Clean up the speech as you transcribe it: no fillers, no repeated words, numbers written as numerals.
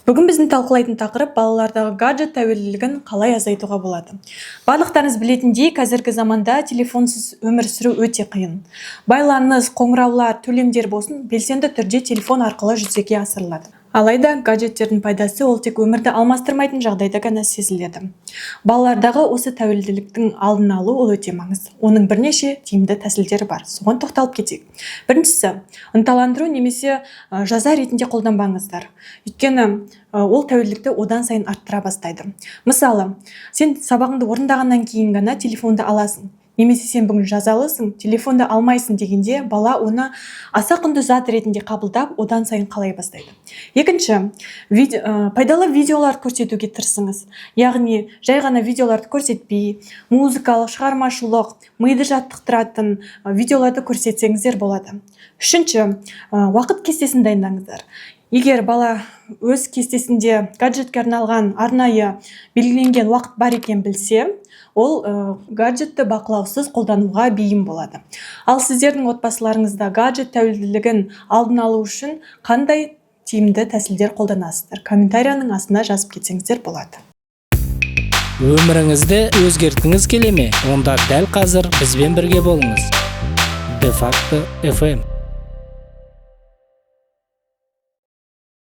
Бүгін біздің талқылайтын тақырып балалардағы гаджет тәуелділігін қалай азайтуға болады. Барлықтарыңыз білетіндей, қазіргі заманда телефонсыз өмір сүру өте қиын. Байланыс, қоңыраулар, төлемдер болсын белсенді түрде телефон арқылы жүзеге асырылады. Алайда гаджеттердің пайдасы ол тек өмірді алмастырмайтын жағдайда ғана сезіледі. Балалардағы осы тәуелділіктің алдын алу ол өте маңызды. Оның бірнеше тиімді тәсілдері бар. Соған тоқталып кетейік. Біріншісі, ынталандыру немесе жаза ретінде қолданбаңыздар. Өйткені ол тәуелділікті одан сайын арттыра бастайды. Мысалы, сен сабағыңды орындағаннан кейін ғана телефонды аласың. Немесе сен бүгін жазалысың, телефонды алмайсың дегенде, бала оны аса құнды зат ретінде қабылдап, одан сайын қалай бастайды. Екінші, пайдалы видеолар көрсетуге тырысыңыз. Яғни, жай ғана видеоларды көрсетпей, музыкалық, шығармашылық, миды жаттықтыратын видеоларды көрсетсеңіздер болады. Үшінші, уақыт кестесін дайындаңыздар. Егер бала өз кестесінде гаджетке арналған арнайы белгіленген уақыт бар екен білсе, ол гаджетті бақылаусыз қолдануға бейім болады. Ал сіздердің отбасыларыңызда гаджет тәуелділігін алдын алу үшін қандай тиімді тәсілдер қолданасыздар? Комментарияның астына жазып кетсеңіздер болады. Өміріңізді өзгерткіңіз келе ме? Онда дәл қазір бізбен бірге болыңыз. Де факто FM